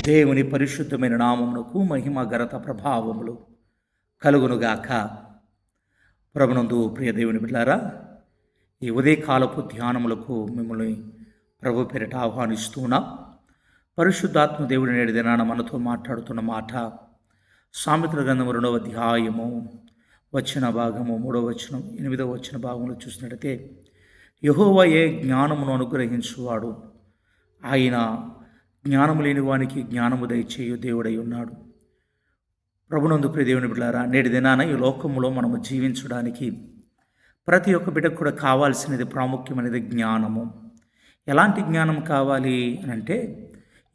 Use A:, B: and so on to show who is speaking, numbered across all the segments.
A: దేవుని పరిశుద్ధమైన నామమునకు మహిమ ఘనత ప్రభావములు కలుగునుగాక. ప్రభునందు ప్రియ దేవుని బిడ్డలారా, ఈ ఉదయకాలపు ధ్యానములకు మిమ్మల్ని ప్రభు పేరిట ఆహ్వానిస్తున్నా. పరిశుద్ధాత్మ దేవుడి నేడు దినాన మనతో మాట్లాడుతున్న మాట సామెతల గ్రంథము 2వ అధ్యాయము వచ్చిన భాగము 3వ వచనం 8వ వచన భాగంలో చూసినట్లయితే, యెహోవాయే జ్ఞానమును అనుగ్రహించువాడు, ఆయన జ్ఞానము లేని వానికి జ్ఞానము దయచేయు దేవుడై ఉన్నాడు. ప్రభునందు ప్రియ దేవుని బిడ్డలారా, నేటి దినాన ఈ లోకంలో మనము జీవించడానికి ప్రతి ఒక్క బిడ్డకు కూడా కావాల్సినది ప్రాముఖ్యమైనది జ్ఞానము. ఎలాంటి జ్ఞానం కావాలి అని అంటే,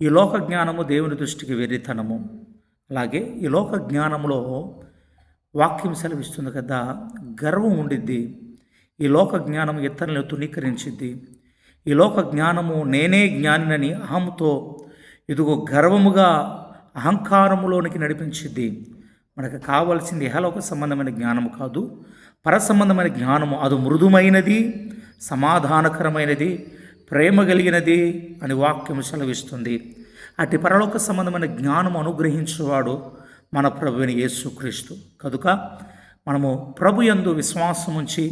A: ఈ లోక జ్ఞానము దేవుని దృష్టికి వెర్రితనము. అలాగే ఈ లోక జ్ఞానంలో వాక్యం సెలవిస్తుంది కదా, గర్వం ఉండిద్ది. ఈ లోక జ్ఞానం ఇతరులను తునీకరించిద్ది. ఈ లోక జ్ఞానము నేనే జ్ఞానినని అహంతో ఇదిగో గర్వముగా అహంకారములోనికి నడిపించిద్ది. మనకు కావాల్సింది ఇహలోక సంబంధమైన జ్ఞానము కాదు, పర సంబంధమైన జ్ఞానము. అది మృదుమైనది, సమాధానకరమైనది, ప్రేమ కలిగినది అని వాక్యము సెలవిస్తుంది. అట్టి పరలోక సంబంధమైన జ్ఞానము అనుగ్రహించేవాడు మన ప్రభువైన యేసుక్రీస్తు. కనుక మనము ప్రభు యందు విశ్వాసం ఉంచి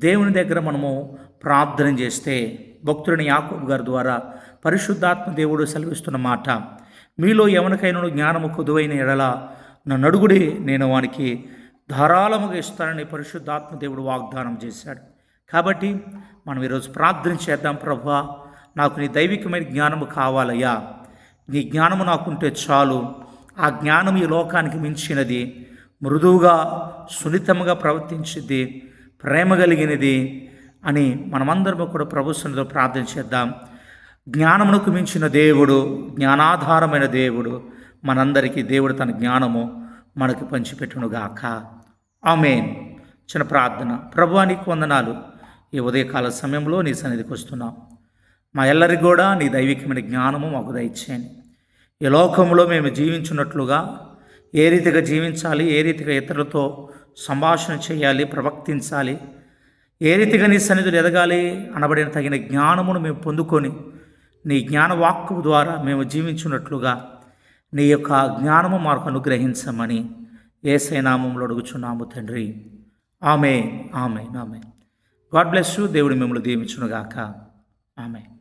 A: దేవుని దగ్గర మనము ప్రార్థన చేస్తే, భక్తుడిని యాకోబు గారి ద్వారా పరిశుద్ధాత్మ దేవుడు సెలవిస్తున్న మాట, మీలో ఎవరికైనా జ్ఞానము కొదువైన ఎడల నన్ను అడుగుడి, నేను వానికి ధారాళముగా ఇస్తానని పరిశుద్ధాత్మ దేవుడు వాగ్దానం చేశాడు. కాబట్టి మనం ఈరోజు ప్రార్థన చేద్దాం. ప్రభువా, నాకు నీ దైవికమైన జ్ఞానము కావాలయ్యా. నీ జ్ఞానము నాకుంటే చాలు. ఆ జ్ఞానం ఈ లోకానికి మించినది, మృదువుగా సున్నితంగా ప్రవర్తించిద్ది, ప్రేమ కలిగినది అని మనమందరము కూడా ప్రభు సన్నిధిలో ప్రార్థన చేద్దాం. జ్ఞానమునకు మించిన దేవుడు, జ్ఞానాధారమైన దేవుడు మనందరికీ దేవుడు తన జ్ఞానము మనకు పంచిపెట్టునుగాక. ఆమేన్. చిన్న ప్రార్థన. ప్రభువా, నీకు వందనాలు. ఈ ఉదయకాల సమయంలో నీ సన్నిధికి వస్తున్నాం. మా ఎల్లరికి కూడా నీ దైవికమైన జ్ఞానము మాకు దయచేయండి. ఈ లోకంలో మేము జీవించున్నట్లుగా ఏ రీతిగా జీవించాలి, ఏ రీతిగా ఇతరులతో సంభాషణ చేయాలి, ప్రవర్తించాలి, ఏ రీతిగా నీ సన్నిధిలో ఎదగాలి అనబడిన తగిన జ్ఞానమును మేము పొందుకొని నీ జ్ఞానవాక్కు ద్వారా మేము జీవించున్నట్లుగా నీ యొక్క జ్ఞానము మాకు అనుగ్రహించమని యేసయ్య నామములో అడుగుచున్నాము తండ్రి. Amen, amen, amen. God bless you. దేవుడు మిమ్మల్ని దీవించునుగాక. ఆమేన్.